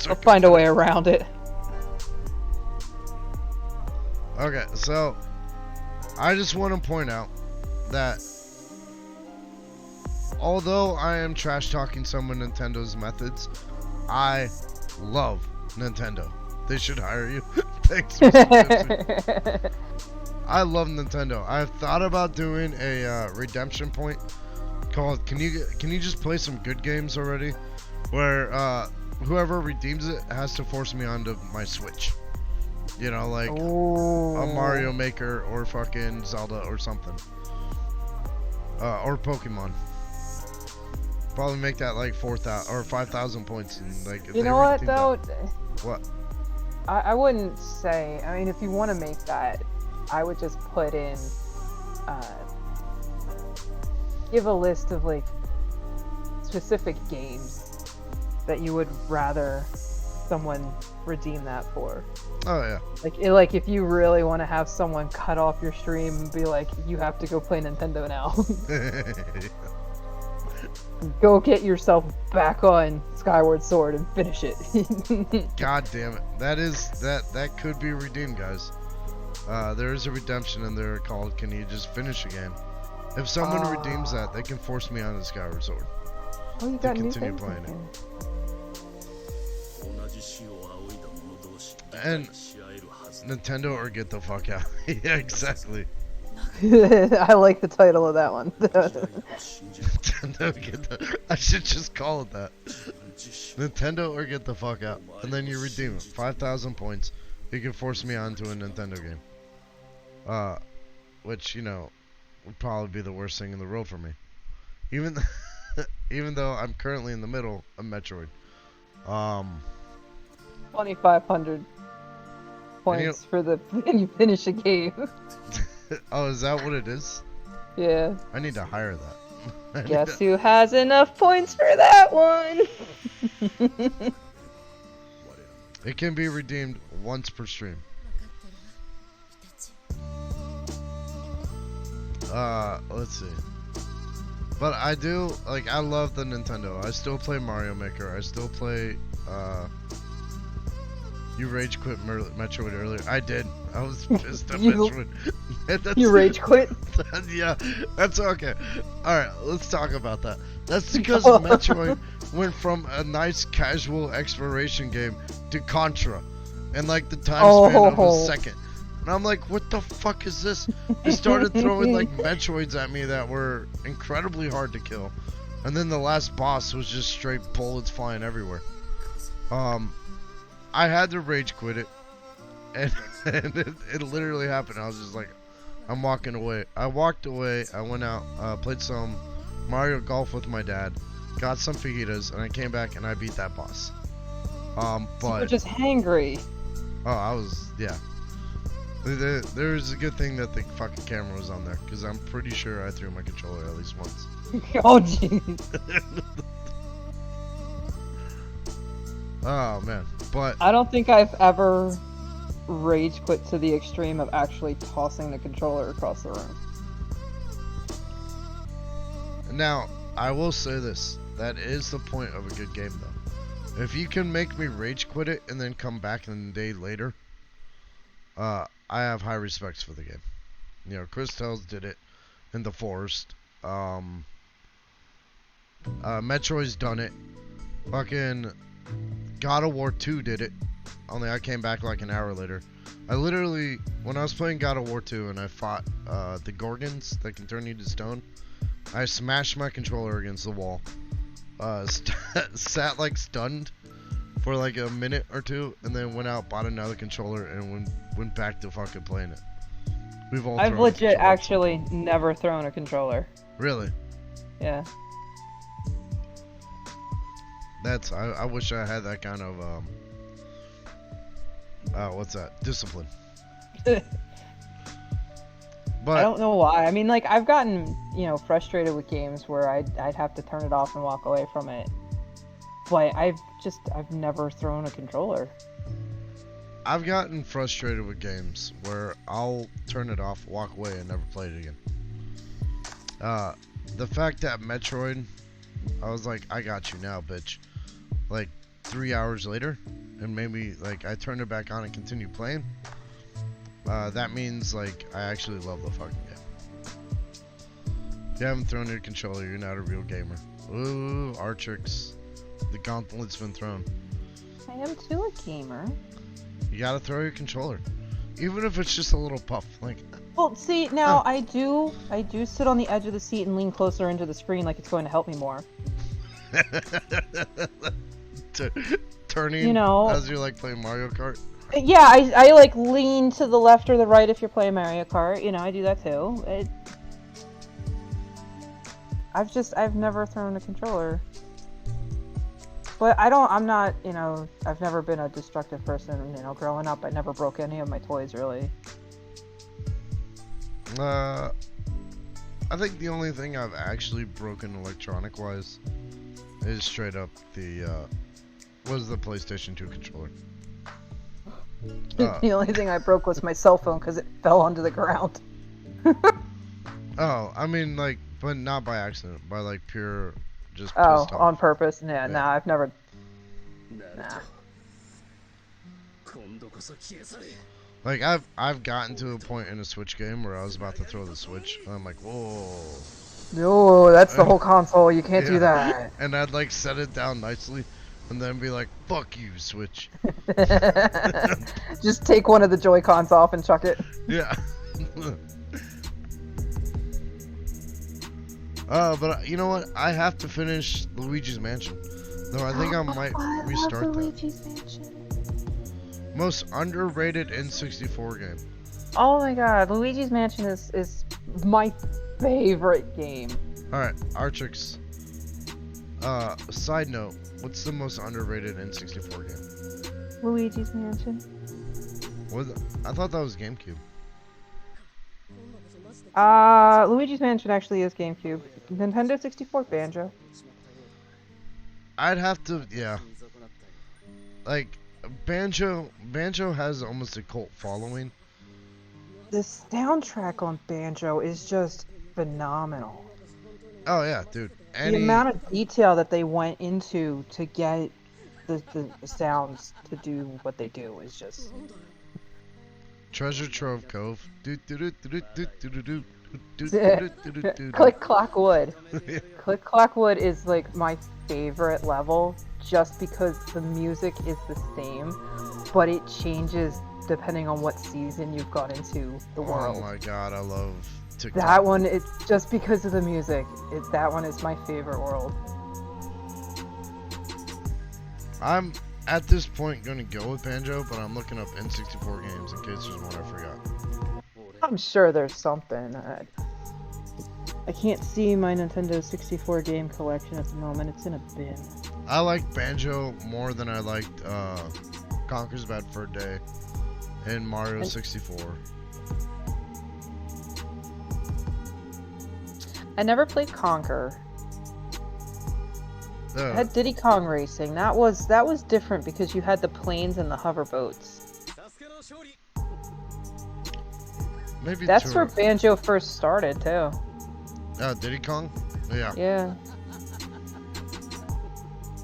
I'll find a way around it. Okay, so I just want to point out that although I am trash talking some of Nintendo's methods, I love Nintendo. They should hire you. Thanks, Mr. Tipsy. I love Nintendo. I've thought about doing a redemption point called Can you just play some good games already? Where whoever redeems it has to force me onto my Switch. You know, like a Mario Maker or fucking Zelda or something. Or Pokemon. Probably make that like 4,000 or 5,000 points. And like, you know what though? What? I wouldn't say. I mean, if you want to make that, I would just put in. Give a list of like specific games that you would rather someone redeem that for. Oh yeah. Like if you really want to have someone cut off your stream and be like, you have to go play Nintendo now. Go get yourself back on Skyward Sword and finish it. God damn it. That could be redeemed, guys. There is a redemption in there called Can You Just Finish a Game? If someone redeems that, they can force me onto Skyward Sword. Oh, you got to continue playing it. And Nintendo or get the fuck out. Yeah, exactly. I like the title of that one. Nintendo get the, I should just call it that. Nintendo or get the fuck out. And then you redeem it. 5,000 points. You can force me onto a Nintendo game. Which, you know, would probably be the worst thing in the world for me. Even though I'm currently in the middle of Metroid. 2,500 points for the when you finish a game. Oh, is that what it is? Yeah. I need to hire that. Guess who has enough points for that one? It can be redeemed once per stream. Let's see. But I do, like, I love the Nintendo. I still play Mario Maker. I still play, You rage quit Metroid earlier. I did. I was pissed at You- Metroid. You rage quit? Yeah, that's okay. Alright, let's talk about that. That's because Oh. Metroid went from a nice casual exploration game to Contra in like the time span of a Oh. second. And I'm like, what the fuck is this? They started throwing like Metroids at me that were incredibly hard to kill. And then the last boss was just straight bullets flying everywhere. I had to rage quit it. And it literally happened. I was just like, I'm walking away. I walked away. I went out, played some Mario Golf with my dad, got some fajitas, and I came back and I beat that boss. You're But just hangry. oh, I was yeah. There was a good thing that the fucking camera was on there, because I'm pretty sure I threw my controller at least once. Oh jeez. Oh man, but I don't think I've ever rage quit to the extreme of actually tossing the controller across the room. now I will say this: that is the point of a good game, though. If you can make me rage quit it and then come back in a day later, I have high respects for the game. You know, Chris Tells did it in the forest. Metroid's done it. Fucking God of War 2 did it. Only I came back like an hour later. I literally, when I was playing God of War 2 and I fought the Gorgons that can turn you to stone, I smashed my controller against the wall. Sat like stunned for like a minute or two, and then went out, bought another controller, and went back to fucking playing it. We've all I've thrown a legit controller at some actually point. never thrown a controller. Really? Yeah. That's I wish I had that kind of what's that? Discipline. I But don't know why. I mean, like, I've gotten, frustrated with games where I'd have to turn it off and walk away from it. But I've never thrown a controller. I've gotten frustrated with games where I'll turn it off, walk away, and never play it again. The fact that Metroid, I was like, I got you now, bitch. Like 3 hours later, and maybe like I turned it back on and continued playing. That means like I actually love the fucking game. If you haven't thrown your controller, you're not a real gamer. Ooh, Artrix. The gauntlet's been thrown. I am too a gamer. You gotta throw your controller. Even if it's just a little puff. Like, Well, see, now I do sit on the edge of the seat and lean closer into the screen like it's going to help me more. turning as you're like playing Mario Kart. Yeah, I like lean to the left or the right if you're playing Mario Kart. I do that too. I've never thrown a controller. But I'm not, I've never been a destructive person, growing up. I never broke any of my toys, really. I think the only thing I've actually broken electronic-wise is straight up was the PlayStation 2 controller. The only thing I broke was my cell phone because it fell onto the ground. Oh, I mean, like, but not by accident, by like pure just Oh, pissed off. on purpose? Yeah, Yeah. nah, I've never. Nah. Like I've gotten to a point in a Switch game where I was about to throw the Switch, and I'm like, whoa. No, that's the whole console. You can't do Yeah. that. And I'd like set it down nicely, and then be like, fuck you, Switch. Just take one of the Joy Cons off and chuck it. Yeah. But you know what? I have to finish Luigi's Mansion. Though I think I might restart that. Luigi's Mansion. Most underrated N64 game. Oh my god, Luigi's Mansion is my favorite game. Alright, Artrix. Side note, what's the most underrated N64 game? Luigi's Mansion. I thought that was GameCube. Luigi's Mansion actually is GameCube. Nintendo 64 Banjo. I'd have to, yeah. Like, Banjo has almost a cult following. The soundtrack on Banjo is just phenomenal. Oh yeah, dude. The amount of detail that they went into to get the sounds to do what they do is just Treasure Trove Cove. Do do do do do do do do do do do do do. Click Clock Wood. Click Clock Wood is like my favorite level just because the music is the same, but it changes depending on what season you've got into the world. Oh my god, I love TikTok. That one, it's just because of the music. That one is my favorite world. I'm at this point going to go with Banjo, but I'm looking up N64 games in case there's one I forgot. I'm sure there's something. I can't see my Nintendo 64 game collection at the moment. It's in a bin. I like Banjo more than I liked Conker's Bad Fur Day and Mario 64. I never played Conker. I had Diddy Kong Racing. That was different because you had the planes and the hoverboats. Maybe that's where Banjo first started too. Diddy Kong? Yeah. Yeah.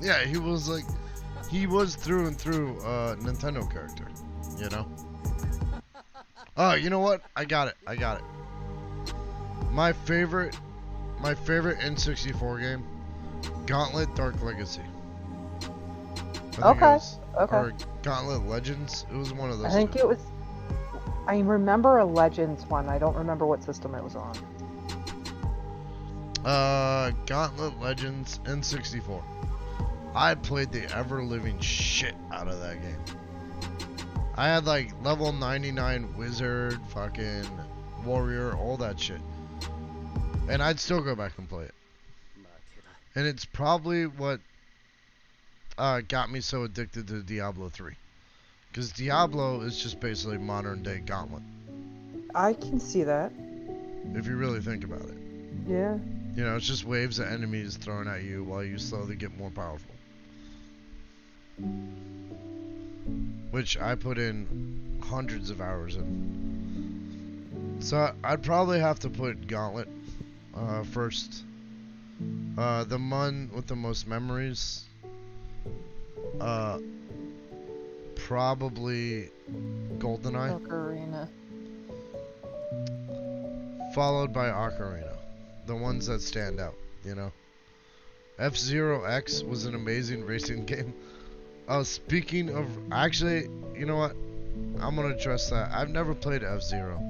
Yeah, he was through and through a Nintendo character, you know? Oh, you know what? I got it. My favorite N64 game, Gauntlet Dark Legacy. Okay. Or Gauntlet Legends. It was one of those. I think it was. I remember a Legends one. I don't remember what system it was on. Gauntlet Legends N64. I played the ever-living shit out of that game. I had like level 99 wizard, fucking warrior, all that shit. And I'd still go back and play it. And it's probably what got me so addicted to Diablo 3. Because Diablo is just basically modern day Gauntlet. I can see that. If you really think about it. Yeah. You know, it's just waves of enemies thrown at you while you slowly get more powerful. Which I put in hundreds of hours in. So I'd probably have to put Gauntlet first. The one with the most memories. Probably GoldenEye. Ocarina. Followed by Ocarina. The ones that stand out, you know. F-Zero X was an amazing racing game. Speaking of, actually, you know what? I'm gonna address that. I've never played F-Zero.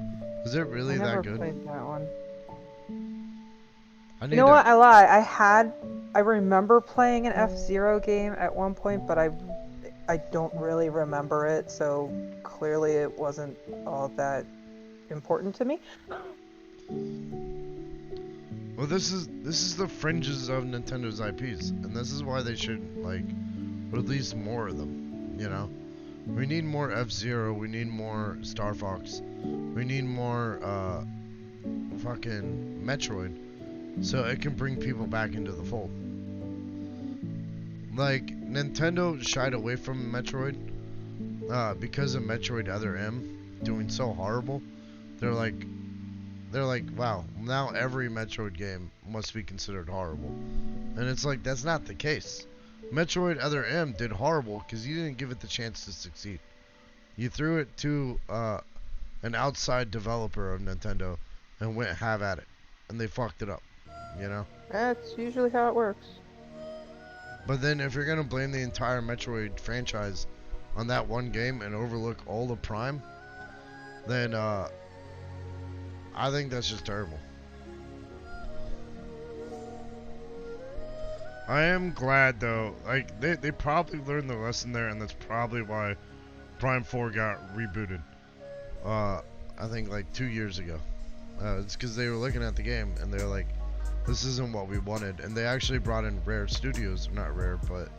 Is it really that good? I never played that one. You know what? I lie. I remember playing an F-Zero game at one point, but I don't really remember it. So clearly, it wasn't all that important to me. Well, this is the fringes of Nintendo's IPs, and this is why they should like release more of them. You know, we need more F-Zero, we need more Star Fox, we need more fucking Metroid, so it can bring people back into the fold. Like Nintendo shied away from Metroid because of Metroid Other M doing so horrible. They're like, wow, now every Metroid game must be considered horrible. And it's like, that's not the case. Metroid Other M did horrible because you didn't give it the chance to succeed. You threw it to an outside developer of Nintendo and went have at it. And they fucked it up, you know? That's usually how it works. But then if you're going to blame the entire Metroid franchise on that one game and overlook all the Prime, then I think that's just terrible. I am glad though, like they probably learned the lesson there, and that's probably why Prime 4 got rebooted. I think like 2 years ago. It's because they were looking at the game and they're like, this isn't what we wanted, and they actually brought in Rare Studios, not Rare, but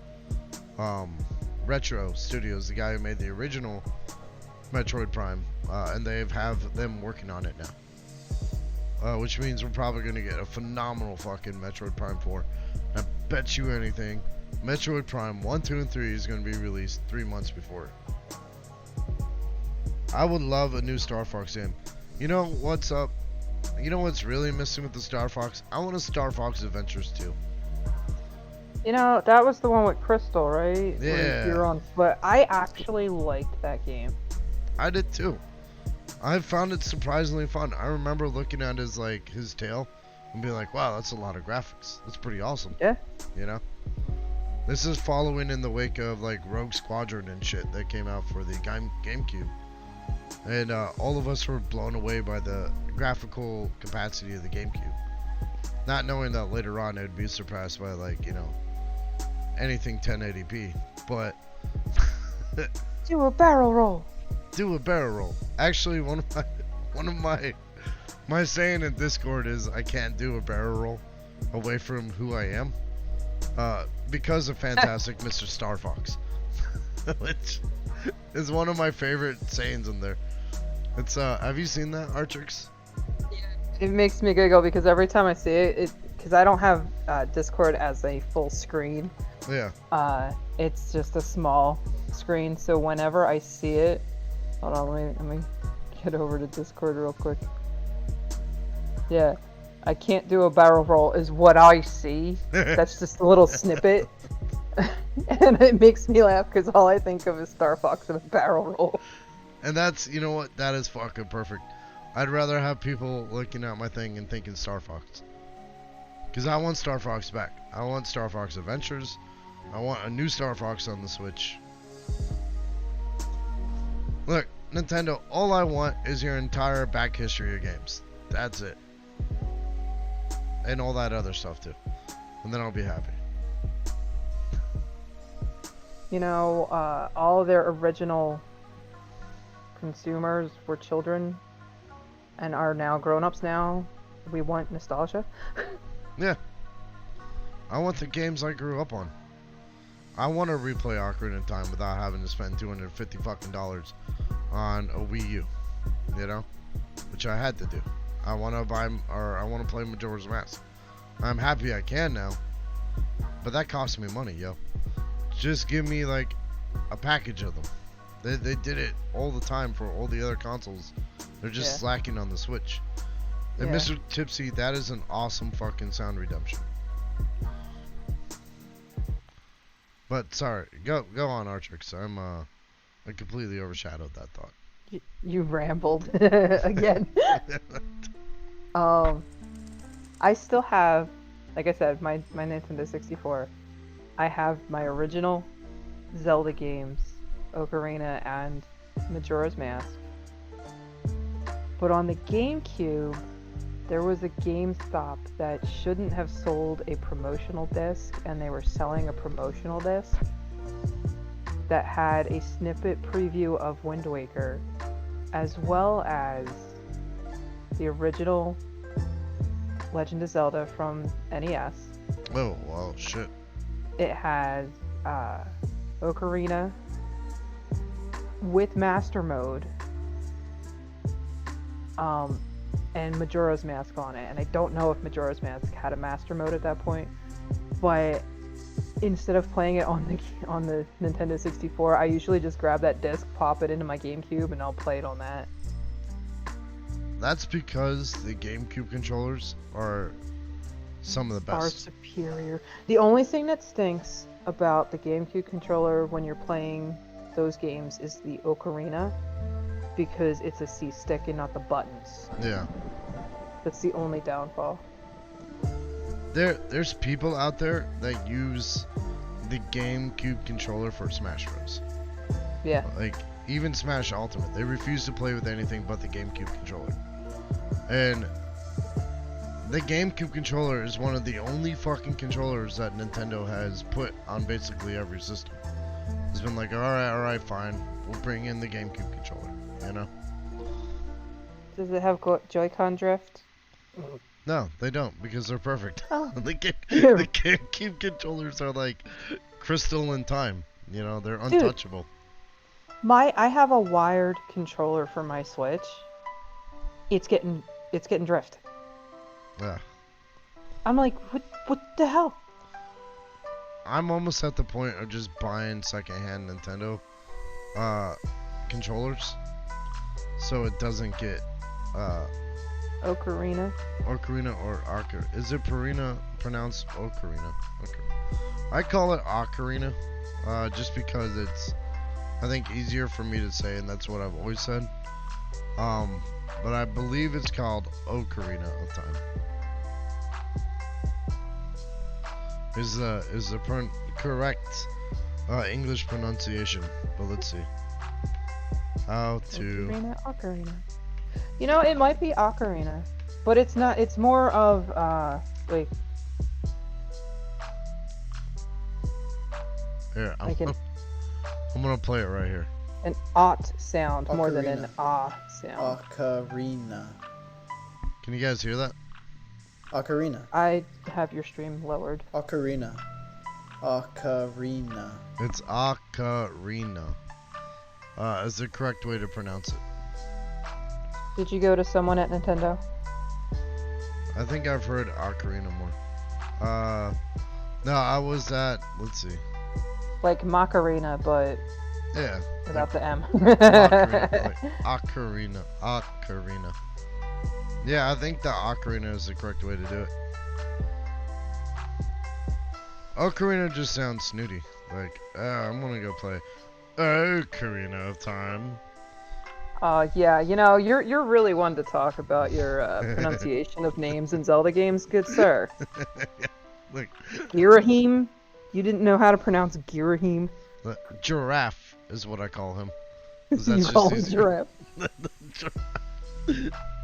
Retro Studios, the guy who made the original Metroid Prime, and they have them working on it now. Which means we're probably going to get a phenomenal fucking Metroid Prime 4. I bet you anything, Metroid Prime 1, 2, and 3 is going to be released 3 months before it. I would love a new Star Fox game. You know what's up? You know what's really missing with the Star Fox? I want a Star Fox Adventures 2. You know, that was the one with Crystal, right? Where Yeah, you're on foot. I actually liked that game. I did too. I found it surprisingly fun. I remember looking at his tail and being like, wow, that's a lot of graphics. That's pretty awesome. Yeah. You know? This is following in the wake of like Rogue Squadron and shit that came out for the GameCube. And all of us were blown away by the graphical capacity of the GameCube. Not knowing that later on it would be surpassed by anything 1080p. But Do a barrel roll. do a barrel roll. Actually, one of my saying in Discord is I can't do a barrel roll away from who I am, because of Fantastic Mr. Star Fox, which is one of my favorite sayings in there. It's have you seen that, Artrix? It makes me giggle because every time I see it, because I don't have Discord as a full screen. Yeah. It's just a small screen. So whenever I see it, hold on, let me get over to Discord real quick. Yeah, I can't do a barrel roll is what I see. That's just a little snippet. And it makes me laugh because all I think of is Star Fox and a barrel roll. And that's, you know what, that is fucking perfect. I'd rather have people looking at my thing and thinking Star Fox. Because I want Star Fox back. I want Star Fox Adventures. I want a new Star Fox on the Switch. Look, Nintendo, all I want is your entire back history of games. That's it. And all that other stuff too. And then I'll be happy. You know, all of their original consumers were children and are now grown-ups now. We want nostalgia. Yeah. I want the games I grew up on. I want to replay Ocarina of Time without having to spend $250 fucking dollars on a Wii U. You know? Which I had to do. I want to play Majora's Mask. I'm happy I can now. But that cost me money, yo. Just give me like a package of them. They did it all the time for all the other consoles. They're just slacking on the Switch. And Mr. Tipsy, that is an awesome fucking sound redemption. But sorry, go on, Artrix. I completely overshadowed that thought. You rambled again. I still have, like I said, my Nintendo 64. I have my original Zelda games, Ocarina and Majora's Mask. But on the GameCube, there was a GameStop that shouldn't have sold a promotional disc, and they were selling a promotional disc that had a snippet preview of Wind Waker, as well as the original Legend of Zelda from NES. Oh, well, shit. It has Ocarina with Master Mode, and Majora's Mask on it. And I don't know if Majora's Mask had a Master Mode at that point, but instead of playing it on the Nintendo 64, I usually just grab that disc, pop it into my GameCube, and I'll play it on that. That's because the GameCube controllers are some of the best. Are superior. The only thing that stinks about the GameCube controller when you're playing those games is the Ocarina, because it's a C-stick and not the buttons. Yeah. That's the only downfall. There's people out there that use the GameCube controller for Smash Bros. Yeah. Like, even Smash Ultimate. They refuse to play with anything but the GameCube controller. And the GameCube controller is one of the only fucking controllers that Nintendo has put on basically every system. It's been like, alright, fine. We'll bring in the GameCube controller, you know? Does it have Joy-Con drift? No, they don't, because they're perfect. Oh. the GameCube controllers are like crystal in time. You know, they're untouchable. Dude, I have a wired controller for my Switch. It's getting drift. Yeah. I'm like, what the hell? I'm almost at the point of just buying secondhand Nintendo controllers, so it doesn't get Ocarina. Ocarina or Ocar. Is it Purina pronounced Ocarina? Okay. I call it Ocarina, just because it's, I think, easier for me to say, and that's what I've always said. But I believe it's called Ocarina of Time. Is the correct English pronunciation? But let's see. How to? Ocarina. You know, it might be Ocarina, but it's not. It's more of like. Here, Like an I'm gonna play it right here. an ot sound more than an Ocarina. ah sound. Ocarina. Can you guys hear that? Ocarina. I have your stream lowered. Ocarina. Ocarina. It's Ocarina. Is the correct way to pronounce it. Did you go to someone at Nintendo? I think I've heard Ocarina more. No, I was at, let's see. Like Macarena, but Yeah. without the M. Ocarina. Yeah, I think the Ocarina is the correct way to do it. Ocarina just sounds snooty. Like, I'm gonna go play Ocarina of Time. Yeah, you know, you're really one to talk about your pronunciation of names in Zelda games, good sir. Look, Girahim? You didn't know how to pronounce Girahim? Giraffe is what I call him. You call him Giraffe.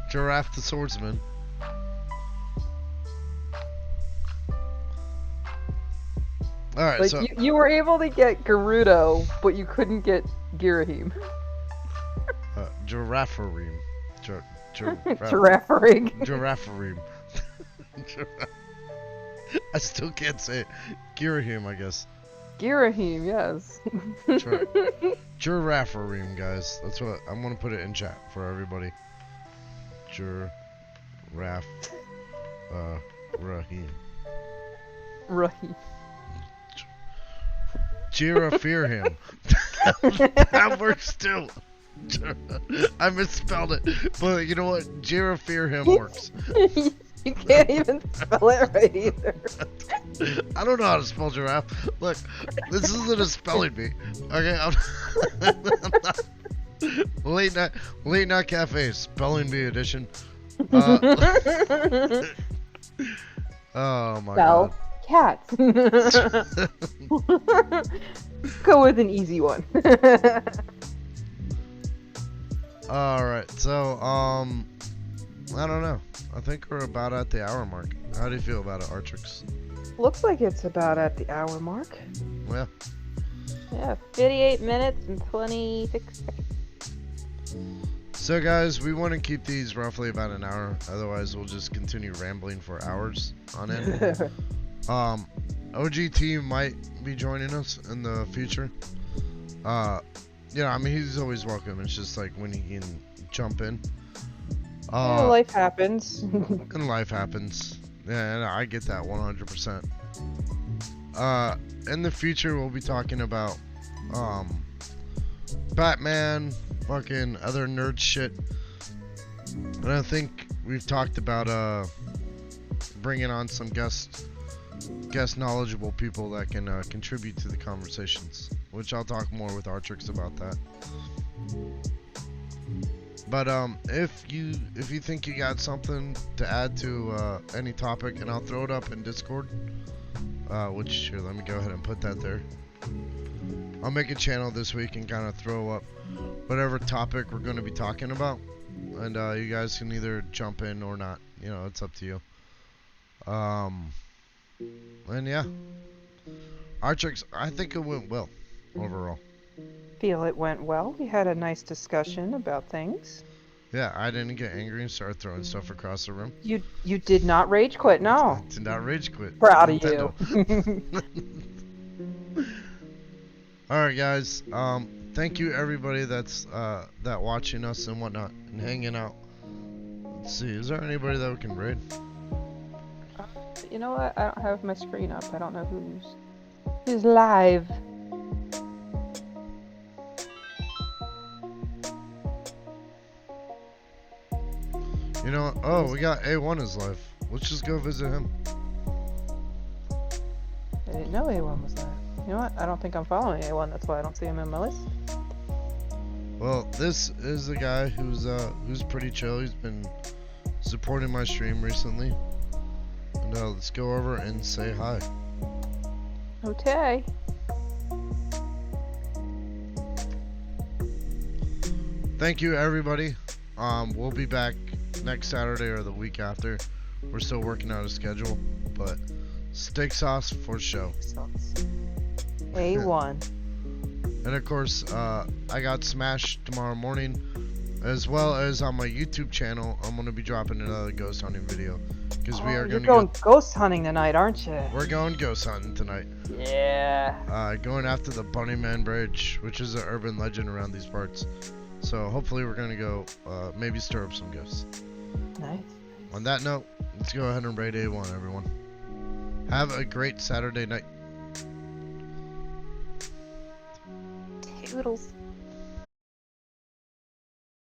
Giraffe the swordsman. Alright, Like, so you were able to get Gerudo, but you couldn't get Girahim. Giraffareem. Giraffarig. Giraffareem. I still can't say it. Girahim, I guess. Girahim, yes. Giraffareem, guys. That's what I'm gonna put it in chat for everybody. Raheem. Rahim. Giraffareem. That works too. I misspelled it, but you know what? Giraffareem works. You can't even spell it right either. I don't know how to spell giraffe. Look, this isn't a spelling bee. Okay, I'm not, late night cafe spelling bee edition. Oh my Spell god. cat. Go with an easy one. All right, so I don't know. I think we're about at the hour mark. How do you feel about it, Artrix? Looks like it's about at the hour mark. Well, Yeah, 58 minutes and 26 seconds. so guys, we want to keep these roughly about an hour. Otherwise, we'll just continue rambling for hours on end. OGT might be joining us in the future. Yeah, I mean, he's always welcome. It's just like when he can jump in. Yeah, life happens. And life happens. Yeah, and I get that 100%. In the future, we'll be talking about Batman, fucking other nerd shit. And I think we've talked about bringing on some guest knowledgeable people that can contribute to the conversations, which I'll talk more with Artrix about that. But if you think you got something to add to any topic, and I'll throw it up in Discord, which here, let me go ahead and put that there. I'll make a channel this week and kind of throw up whatever topic we're going to be talking about, and you guys can either jump in or not. You know, it's up to you. And yeah, Artrix, I think it went well overall. Feel it went well. We had a nice discussion about things. Yeah, I didn't get angry and start throwing stuff across the room. You did not rage quit, no. I did not rage quit. Proud of Nintendo. you. Alright guys, thank you everybody that's that watching us and whatnot and hanging out. Let's see, is there anybody that we can raid? You know what? I don't have my screen up. I don't know who's live. You know what? Oh, Oh, we got A1 is live. Let's just go visit him. I didn't know A1 was there. You know what? I don't think I'm following A1. That's why I don't see him in my list. Well, this is a guy who's pretty chill. He's been supporting my stream recently. And let's go over and say hi. Okay. Thank you, everybody. We'll be back next Saturday or the week after. We're still working out a schedule, but steak sauce for show. A1. And of course, I got Smash tomorrow morning, as well as on my YouTube channel. I'm gonna be dropping another ghost hunting video because we are You're gonna going ghost hunting tonight, aren't you? We're going ghost hunting tonight. Yeah. Going after the Bunnyman Bridge, which is an urban legend around these parts. So hopefully we're gonna go maybe stir up some ghosts. Nice. On that note, let's go ahead and raid A1, everyone. Have a great Saturday night. Toodles.